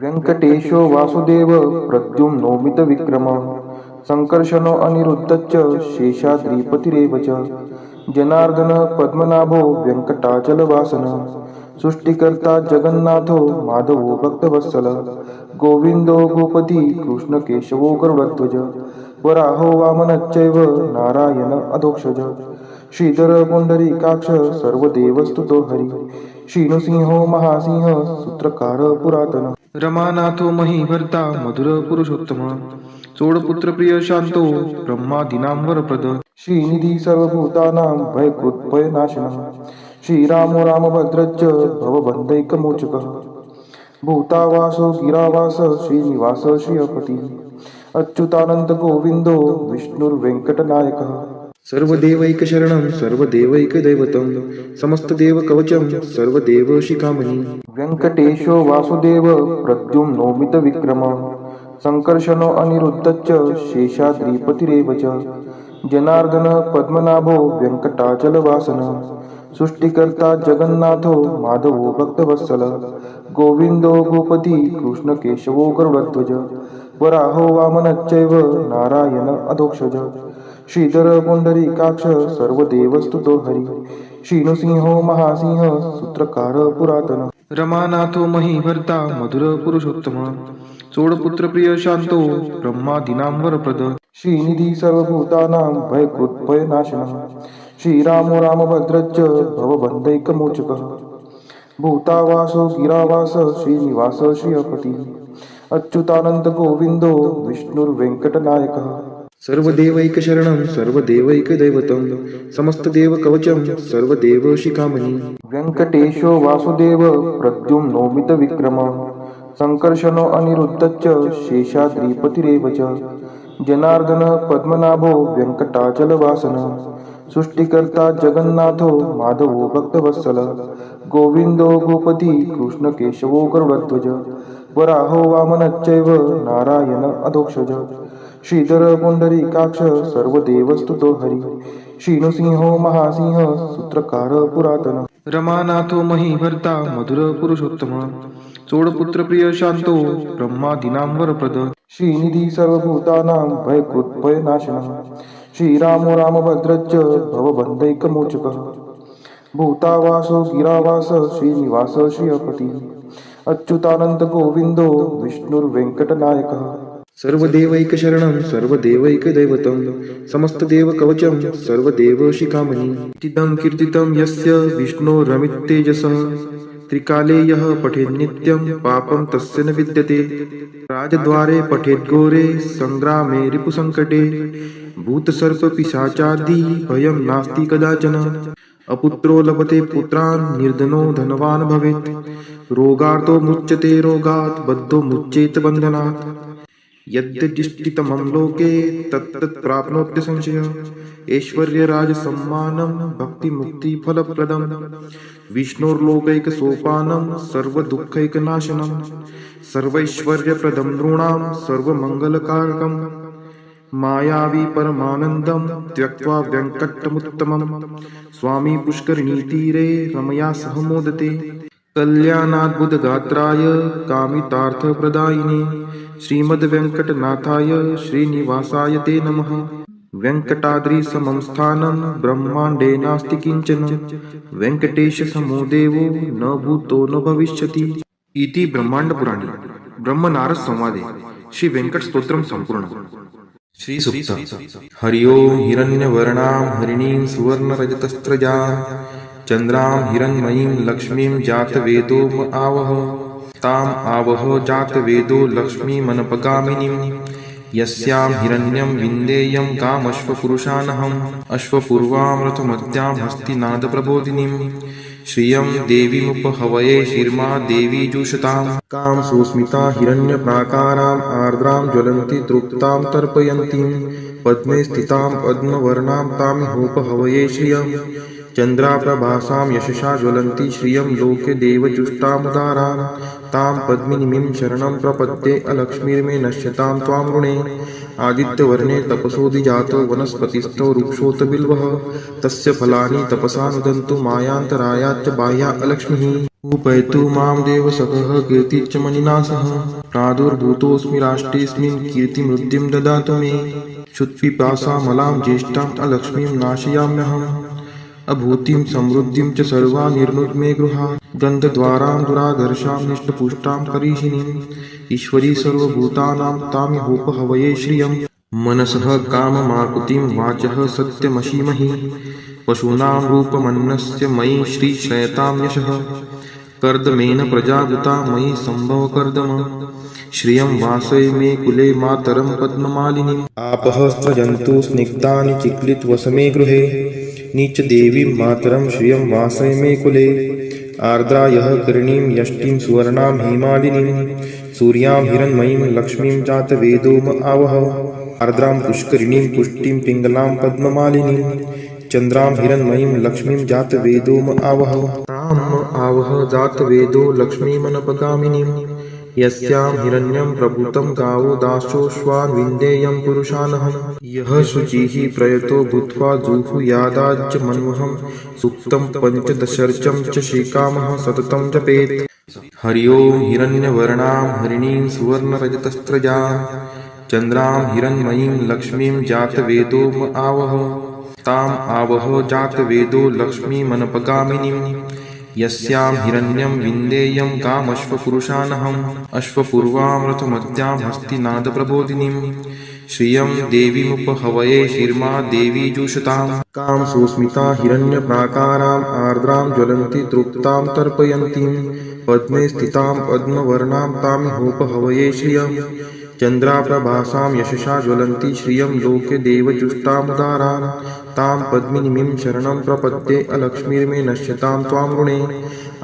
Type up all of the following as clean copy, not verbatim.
व्यङ्कटेशो वासुदेव प्रद्युम्नोमित विक्रम संकर्षणो अनिरुद्धश्च शेषाद्रिपतिरेव च जनार्दन पद्मनाभो व्यङ्कटाचलवासन सृष्टिकर्ता जगन्नाथो माधवो भक्तवत्सल गोविन्दो गोपती कृष्णकेशवो गरुडध्वज वराहो वामनश्चैव नारायण अधोक्षज श्रीधर पुण्डरीकाक्ष सर्वदेवस्तुतो हरि श्रीनृसिंहो महासिंह सूत्रकार पुरातन रमानाथो महीभर्ता मधुर पुरुषोत्तम चोडपुत्र प्रिय शांतो ब्रह्मादीनां वरप्रद श्रीनिधी सर्वभूतानां भयकृत्भयनाशनः श्रीरामो रामभद्रश्च भवबन्धैकमोचकः भूतावासो गिरावास श्रीनिवास श्रियपति अच्युतानंद गोविंदो विष्णुर्वेंकटनायकः सर्वदेवैकशरणं सर्वदेवैकदैवतं समस्तदेवकवचं सर्वदेवशिखामणि व्यङ्कटेशो वासुदेव प्रद्युम्नोमित विक्रम संकर्षणो अनिरुद्धश्च शेषाद्रिपतिरेव च जनार्दन पद्मनाभो व्यङ्कटाचलवासन सृष्टिकर्ता जगन्नाथो माधवो भक्तवत्सल गोविन्दो गोपती कृष्णकेशवो गरुडध्वज वराहो वामनश्चैव नारायण अधोक्षज श्रीधर पुण्डरीकाक्ष सर्वदेवस्तुतो हरि श्रीनृसिंहो महासिंह सूत्रकार पुरातन रमानाथो महीभर्ता मधुर पुरुषोत्तम चोडपुत्र प्रिय शांतो ब्रह्मादीनां वरप्रद श्रीनिधी सर्वभूतानां भयकृत्भयनाशनः श्रीरामो रामभद्रश्च भवबन्धैकमोचकः भूतावासो गिरावास श्रीनिवास श्रियपति अच्युतानंद गोविंदो विष्णुर्वेंकटनायकः सर्वदेवैकशरणं सर्वदेवैकदैवतं समस्तदेवकवचं सर्वदेवशिखामणि व्यङ्कटेशो वासुदेव प्रद्युम्नोमित विक्रम संकर्षणो अनिरुद्धश्च शेषाद्रिपतिरेव च जनार्दन पद्मनाभो व्यङ्कटाचलवासन सृष्टिकर्ता जगन्नाथो माधवो भक्तवत्सल गोविन्दो गोपती कृष्णकेशवो गरुडध्वज वराहो वामनश्चैव नारायण अधोक्षज श्रीधर पुण्डरीकाक्ष सर्वदेवस्तुतो हरि श्रीनृसिंहो महासिंह सूत्रकार पुरातन रमानाथो महीभर्ता मधुर पुरुषोत्तम चोडपुत्र प्रिय शांतो ब्रह्मादीनां वरप्रद श्रीनिधी सर्वभूतानां भयकृत्भयनाशनः श्रीरामो रामभद्रश्च भवबन्धैकमोचकः भूतावासो गिरावास श्रीनिवास श्रियपति अच्युतानंद गोविंदो विष्णुर्वेंकटनायकः सर्वदेवैकशरणं सर्वदेवैकदैवतं समस्तदेवकवचं सर्वदेवशिखामणि इदं कीर्तितं यस्य विष्णोरमिततेजसः त्रिकाले यः पठेन्नित्यं पापं तस्य न विद्यते राजद्वारे पठेद्घोरे संग्रामे रिपुसङ्कटे भूतसर्पपिशाचादि भयं नास्ति कदाचन अपुत्रो लभते पुत्रान् निर्धनो धनवान् भवेत् रोगार्तो मुच्यते रोगात् बद्धो मुच्येत बन्धनात् यद्यदिष्टितमं लोके तत्तत् प्राप्नोत्य संशयः ऐश्वर्यराजसम्मानं भक्तिमुक्तिफलप्रदं विष्णोर्लोकैकसोपानं सर्वदुःखैकनाशनं सर्वैश्वर्यप्रदं नृणां सर्वमङ्गलकारकं मायावी परमानन्दं त्यक्त्वा व्यङ्कटमुत्तमं स्वामी पुष्करिणीतीरे रमया सह मोदते कल्याणाद्भुतगात्राय कामितार्थप्रदायिने श्रीमद्वेङ्कटनाथाय श्रीनिवासाय ते नमः वेङ्कटाद्रिसमं स्थानं ब्रह्माण्डे नास्ति किञ्चन वेङ्कटेशसमो देवो न भूतो न भविष्यति इति ब्रह्माण्डपुराणे ब्रह्मनारद संवादे श्री वेङ्कटस्तोत्रं सम्पूर्णम् श्री सूक्त हरि ओं हिरण्यवर्णां हरिणीं सुवर्णरजतस्रजां चन्द्रां हिरण्मयीं लक्ष्मीं जातवेदो आवह ताम् आवह जातवेदो लक्ष्मीमनपगामिनीं यस्यां हिरण्यं विन्देयं कामश्वपुरुषानहम् अश्वपूर्वां रथमत्यां हस्तिनादप्रबोधिनीं श्रियं देवीमुपहवये शिर्मा देवी जुषतां कां सुस्मिता हिरण्यप्राकाराम् आर्द्रां ज्वलन्ति तृप्तां तर्पयन्तीं पद्मे स्थितां पद्मवर्णां तामिहोपहवये श्रियं चन्द्राप्रभासां यशसा ज्वलन्ति श्रियं लोके देवजुष्टामुदारान् तां पद्मिनीं शरणं प्रपद्ये अलक्ष्मीर्मे नश्यतां त्वां ऋणे आदित्यवर्णे तपसोऽधिजातो वनस्पतिस्थो वृक्षोऽत बिल्वः तस्य फलानि तपसा नुदन्तु मायान्तरायाच्च बाह्या अलक्ष्मीः उपैतु मां देवसखः कीर्तिश्च मणिना सह प्रादुर्भूतोऽस्मि राष्ट्रेऽस्मिन् कीर्तिमृद्धिं ददातु मे क्षुत्पिपासामलां ज्येष्ठाम् अलक्ष्मीं नाशयाम्यहम् अभूतिं समृद्धिं च सर्वा निर्नुद्मे गृहात् गन्धद्वारां दुराधर्षां निष्टपुष्टां करीषिणीम् ईश्वरी सर्वभूतानां तामिहोपहवये श्रियं मनसः काममाकुतिं वाचः सत्यमशीमहि पशूनां रूपमन्नस्य मयि श्रीश्रयतां यशः कर्दमेन प्रजावृता मयि सम्भवकर्दम श्रियं वासय मे कुले मातरं पद्ममालिनीम् आपः स्रजन्तु स्निग्धानि चिक्लितवसमे गृहे नीच देवीं मातरं श्रियं वासय मे कुले आर्द्रायः करणीं यष्टिं सुवर्णां हेमालिनीं सूर्यां हिरण्मयीं लक्ष्मीं जातवेदोम आवह आर्द्रां पुष्करिणीं पुष्टिं पिङ्गलां पद्ममालिनीं चन्द्रां हिरण्मयीं लक्ष्मीं जातवेदोम आवह ताम् आवह जातवेदो लक्ष्मीमनपगामिनीं यस्यां हिरण्यं प्रभूतं गावो दासोऽश्वान् विन्देयं पुरुषानहं यः शुचिः प्रयतो भूत्वा जुहुयादाज्य मन्वहं सुक्तं पञ्चदशर्चं च श्रीकामः सततं जपेत् हरि ओं हिरण्यवर्णां हरिणीं सुवर्णरजतस्त्रजां चन्द्रां हिरण्मयीं लक्ष्मीं जातवेदोम आवह ताम् आवह जातवेदो लक्ष्मीमनपगामिनीं यस्यां हिरण्यं विन्देयं कामश्वपुरुषानहम् अश्वपूर्वां रथमद्यां हस्तिनादप्रबोधिनीं श्रियं देवीमुपहवये शिर्मा देवी जुषतां कां सुस्मिता हिरण्यप्राकाराम् आर्द्रां ज्वलन्ति तृप्तां तर्पयन्तीं पद्मे स्थितां पद्मवर्णां तामिहोपहवये श्रियं चन्द्राप्रभासां यशसा ज्वलन्ति श्रियं लोके देवजुष्टामुदारान् तां पद्मिनीं शरणं प्रपद्ये अलक्ष्मीर्मे नश्यतां त्वां ऋणे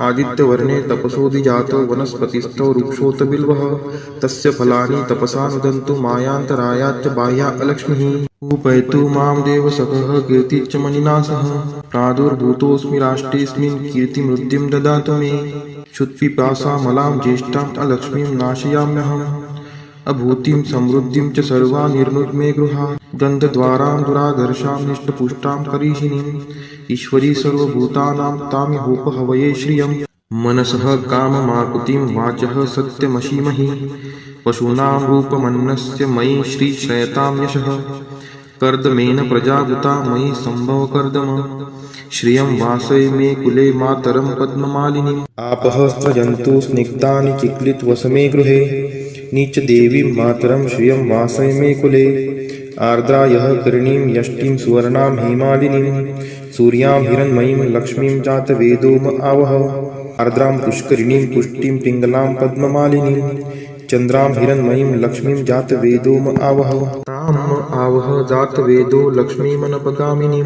आदित्यवर्णे तपसोऽधिजातो वनस्पतिस्थो वृक्षोऽत बिल्वः तस्य फलानि तपसा नुदन्तु मायान्तरायाच्च बाह्या अलक्ष्मीः उपैतु मां देवसखः कीर्तिश्च मणिना सह प्रादुर्भूतोऽस्मि राष्ट्रेऽस्मिन् कीर्तिमृद्धिं ददातु मे क्षुत्पिपासामलां ज्येष्ठाम् अलक्ष्मीं नाशयाम्यहम् अभूतिं समृद्धिं च सर्वा निर्नुद्मे गृहात् गन्धद्वारां दुराधर्षां निष्टपुष्टां करीषिणीम् ईश्वरी सर्वभूतानां तामिहोपहवये श्रियं मनसः काममाकुतिं वाचः सत्यमशीमहि पशूनां रूपमन्नस्य मयि श्रीश्रयतां यशः कर्दमेन प्रजावृता मयि सम्भवकर्दम श्रियं वासय मे कुले मातरं पद्ममालिनीम् आपः स्रजन्तु स्निग्धानि चिक्लितवसमे गृहे नीच देवीं मातरं श्रियं वासय मे कुले आर्द्रायः करणीं यष्टिं सुवर्णां हेमालिनीं सूर्यां हिरण्मयीं लक्ष्मीं जातवेदोम आवह आर्द्रां पुष्करिणीं पुष्टिं पिङ्गलां पद्ममालिनीं चन्द्रां हिरण्मयीं लक्ष्मीं जातवेदोम आवह ताम् आवह जातवेदो लक्ष्मीमनपगामिनीं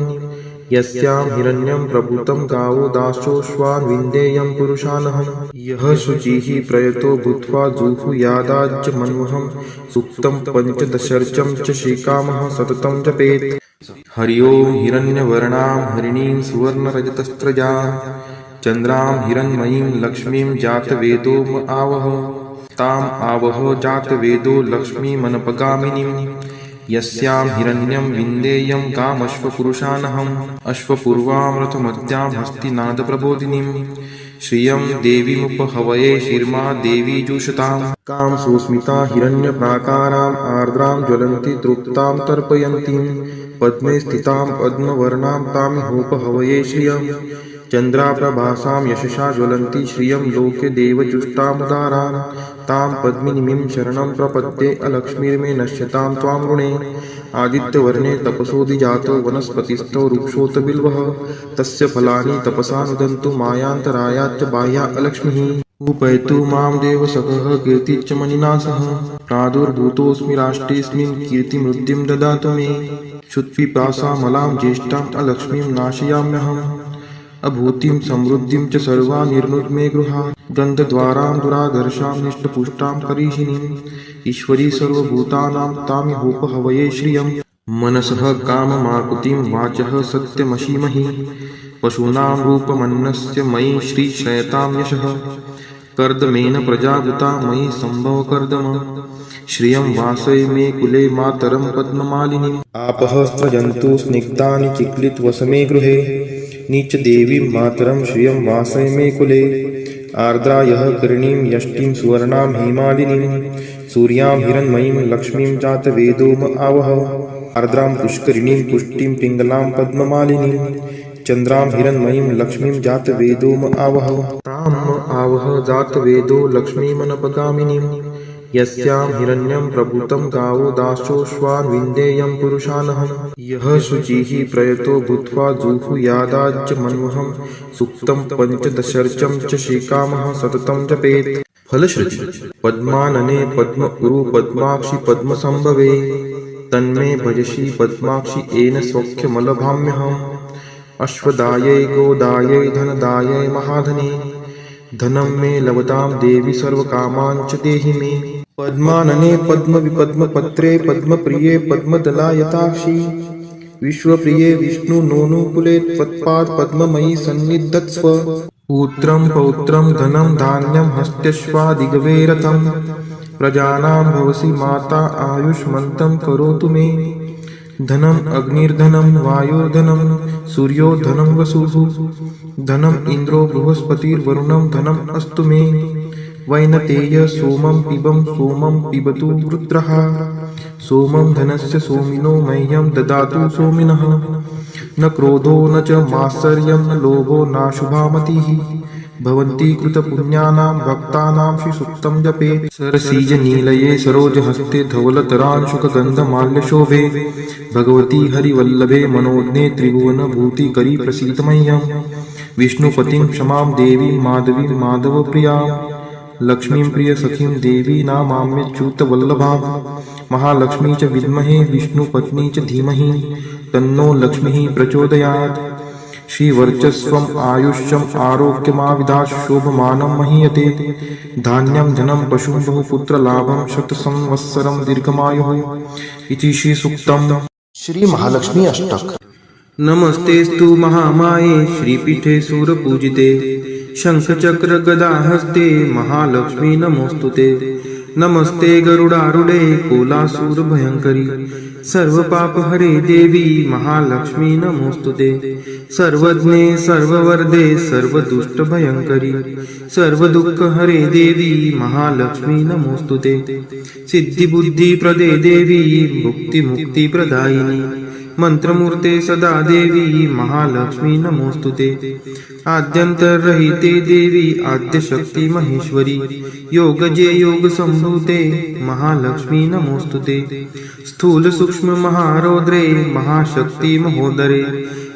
यस्यां हिरण्यं प्रभूतं गावो दासोऽश्वान् विन्देयं पुरुषानहं यः शुचिः प्रयतो भूत्वा जुहुयादाज्य मन्वहं सुक्तं पञ्चदशर्चं च श्रीकामः सततं जपेत् हरि ओं हिरण्यवर्णां हरिणीं सुवर्णरजतस्त्रजां चन्द्रां हिरण्मयीं लक्ष्मीं जातवेदोम आवह ताम् आवह जातवेदो लक्ष्मीमनपगामिनीं यस्यां हिरण्यं विन्देयं कामश्वपुरुषानहम् अश्वपूर्वां रथमद्यां हस्तिनादप्रबोधिनीं श्रियं देवीमुपहवये शिर्मा देवी जुषतां कां सुस्मिता हिरण्यप्राकाराम् आर्द्रां ज्वलन्ति तृप्तां तर्पयन्तीं पद्मे स्थितां पद्मवर्णां तामिहोपहवये श्रियं चन्द्राप्रभासां यशसा ज्वलन्ति श्रियं लोके देवजुष्टामुदारान् तां पद्मिनीं शरणं प्रपद्ये अलक्ष्मीर्मे नश्यतां त्वां ऋणे आदित्यवर्णे तपसोऽधिजातो वनस्पतिस्थो वृक्षोऽत बिल्वः तस्य फलानि तपसा नुदन्तु मायान्तरायाच्च बाह्या अलक्ष्मीः उपैतु मां देवसखः कीर्तिश्च मणिना सह प्रादुर्भूतोऽस्मि राष्ट्रेऽस्मिन् कीर्तिमृद्धिं ददातु मे क्षुत्पिपासामलां ज्येष्ठाम् अलक्ष्मीं नाशयाम्यहम् अभूतिं समृद्धिं च सर्वा निर्नुद्मे गृहात् गन्धद्वारां दुराधर्षां निष्टपुष्टां करीषिणीम् ईश्वरी सर्वभूतानां तामिहोपहवये श्रियं मनसः काममाकुतिं वाचः सत्यमशीमहि पशूनां रूपमन्नस्य मयि श्रीक्षयतां यशः कर्दमेन प्रजावृता मयि सम्भव कर्दम श्रियं वासय मे कुले मातरं पद्ममालिनीम् आपः स्रजन्तु स्निग्धानि चिक्लितवसमे गृहे नीचदेवीं मातरं श्रियं वासय मे कुले आर्द्रायः करणीं यष्टिं सुवर्णां हेमालिनीं सूर्यां हिरण्मयीं लक्ष्मीं जातवेदोम आवह आर्द्रां पुष्करिणीं पुष्टिं पिङ्गलां पद्ममालिनीं चन्द्रां हिरण्मयीं लक्ष्मीं जातवेदोम आवह ताम् आवह जातवेदो लक्ष्मीमनपगामिनीं यस्यां हिरण्यं प्रभूतं गावो दाशोऽश्वान् विन्देयं पुरुषानहं यः शुचिः प्रयतो भूत्वा जुहुयादाज्य मन्वहं सूक्तं पञ्चदशर्चं च श्रीकामः सततं जपेत् फलश्रुति पद्मानने पद्म उरु पद्माक्षि पद्मसंभवे तन्मे भजसि पद्माक्षि येन सौख्यमलभाम्यहम् अश्वदायै गोदायै धनदायै महाधने धनं मे लभतां देवी सर्वकामान् च देहि मे पद्मानने पद्मविपद्मपत्रे पद्मप्रिये पद्मदलायताक्षि विश्वप्रिये विष्णुनोनुकुले त्वत्पाद पद्ममयि सन्निधत्स्व पुत्रं पौत्रं धनं धान्यं हस्त्यश्वादिगवे रथं प्रजानां भवसि माता आयुष्मन्तं करोतु मे धनम् अग्निर्धनं वायुर्धनं सूर्योधनं वसुः धनम् इन्द्रो बृहस्पतिर्वरुणं धनम् अस्तु मे वैनतेय सोमं पिबतु रुद्रः सोमं धनस्य सोमिनो मह्यं ददातु सोमिनः न क्रोधो न च मात्सर्यं न लोभो नाशुभा मतिः भवन्ति कृतपुण्यानां भक्तानां श्रीसूक्तं जपेत् सरसीजनीलये सरोजहस्ते धवलतरांशुकगन्धमाल्यशोभे भगवती हरिवल्लभे मनोज्ञे त्रिभुवनभूतिकरी प्रसीद मह्यं विष्णुपतिं क्षमां देवीं माधवीं माधवप्रियां लक्ष्मीं प्रियसखीं देवी नामाम्यच्युतवल्लभां महालक्ष्मी च विद्महे विष्णुपत्नी च धीमहि तन्नो लक्ष्मीः प्रचोदयात् श्रीवर्चस्वम् आयुष्यम् आरोग्यमाविदात् शोभमानं महीयते धान्यं धनं पशुं बहुपुत्रलाभं शतसंवत्सरं दीर्घमायुः इति श्रीसूक्तम् श्री महालक्ष्मी अष्टक। नमस्तेस्तु महामाये श्रीपीठे सूरपूजिते शंखचक्र गदाहस्ते महालक्ष्मी नमोस्तुते नमस्ते गरुडारूढे कोलासूर भयंकरी सर्वपापहरे देवी महालक्ष्मी नमोस्तुते सर्वज्ञे सर्ववरदे सर्वदुष्टभयंकरी सर्वदुःखहरे देवी महालक्ष्मी नमोस्तुते सिद्धिबुद्धिप्रदे देवी भुक्तिमुक्तिप्रदायिनी मंत्रमूर्ते सदा देवी महालक्ष्मी नमोस्तुते आद्यंतरहिते देवी आद्यशक्ति महेश्वरी योगजे योग संभूते महालक्ष्मी नमोस्तुते स्थूल सूक्ष्म महारौद्रे महाशक्ति महोदरे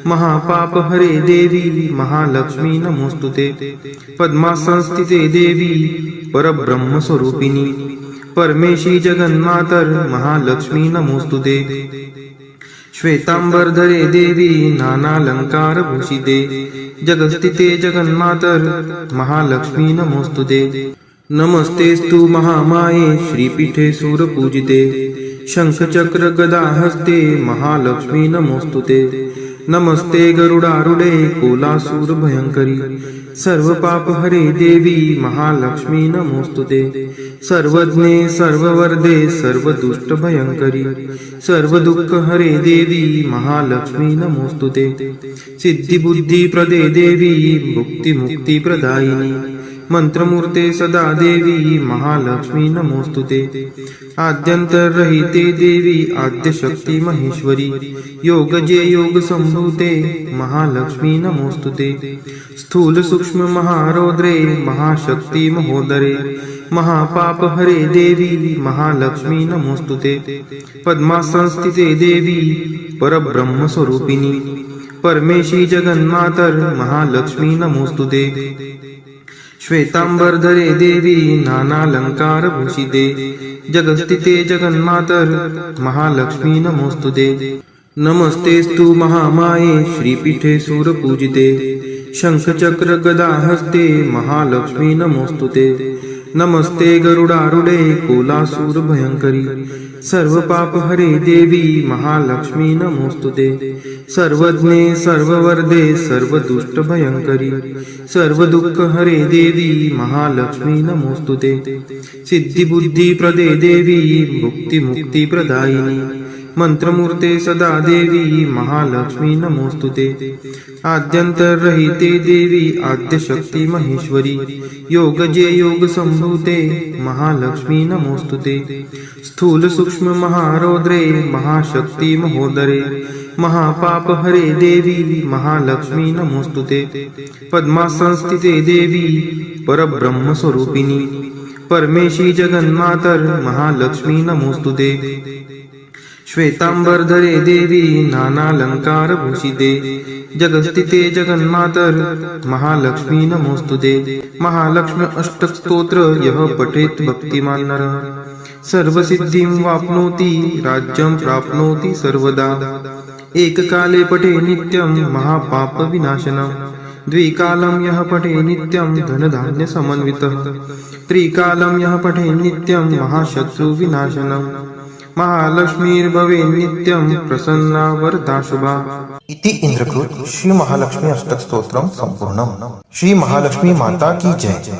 महापापहरे देवी महालक्ष्मी नमोस्तुते पद्मासंस्थिते देवी परब्रह्म स्वरूपिणी परमेशी जगन्मातर महालक्ष्मी नमोस्तुते श्वेतांबरधरे देवी नानालंकारभूषिते जगस्थिते जगन्मातर महालक्ष्मी नमोस्तुते नमस्तेस्तु महामाये श्रीपीठे सूरपूजिते शंखचक्र गदाहस्ते महालक्ष्मी नमोस्तुते नमस्ते गरुडारूढे कोलासूर भयंकरी सर्वपापहरे देवी महालक्ष्मी नमोस्तुते सर्वज्ञे सर्ववरदे सर्वदुष्टभयंकरी सर्वदुःखहरे देवी महालक्ष्मी नमोस्तुते सिद्धिबुद्धिप्रदे देवी भुक्तिमुक्तिप्रदायिनी मंत्रमूर्ते सदा देवी महालक्ष्मी नमोस्तुते आद्यंतरहिते देवी आद्यशक्ति महेश्वरी योगजे योग संभूते महालक्ष्मी नमोस्तुते स्थूल सूक्ष्म महारौद्रे महाशक्ति महोदरे महापापहरे देवी महालक्ष्मी नमोस्तुते पद्मासंस्थिते देवी परब्रह्म स्वरूपिणी परमेशी जगन्मातर महालक्ष्मी नमोस्तुते श्वेतांबरधरे देवी नानालंकारभूषिते जगस्थिते जगन्मातर महालक्ष्मी नमोस्तुते नमस्तेस्तु महामाये श्रीपीठे सूरपूजिते शंखचक्र गदाहस्ते महालक्ष्मी नमोस्तुते नमस्ते गरुडारूढे कोलासूर भयंकरी सर्व पाप हरे देवी महालक्ष्मी नमोस्तुते सर्वज्ञे सर्ववर्धे सर्व दुष्ट भयंकरी सर्व दुःख हरे देवी महालक्ष्मी नमोस्तुते सिद्धी बुद्धी प्रदे देवी मुक्ती मुक्ती प्रदायिनी मंत्रमूर्ते सदा देवी महालक्ष्मी नमोस्तुते आद्यंतरहिते देवी आद्यशक्ती महेश्वरी योगजे योग संभूते महालक्ष्मी नमोस्तुते स्थूल सूक्ष्म महारौद्रे महाशक्ती महोदरे महापाप हरे देवी महालक्ष्मी नमोस्तुते पद्मासनस्थिते देवी परब्रह्म स्वरूपिणी परमेशी जगन्मातर महालक्ष्मी नमोस्तुते श्वेतांबरधरे देवी नानालंकार भूषिते जगस्थिते जगन्मातर महालक्ष्मी नमोस्तुते महालक्ष्मी अष्टक स्तोत्र यः पठेत् भक्तिमान् नरः सर्वसिद्धिं वाप्नोति राज्यं प्राप्नोति सर्वदा एककाले पठे नित्यं महापाप विनाशनम् द्विकालं यः पठे नित्यं धनधान्य समन्वितः त्रिकालं यः पठे नित्यं महाशत्रु विनाशनम् महालक्ष्मीर्भवे नित्यं प्रसन्ना वरदा शुभा। इति इंद्रकृत श्री महालक्ष्मी अष्टक स्तोत्रम संपूर्णम। श्री महालक्ष्मी माता की जय।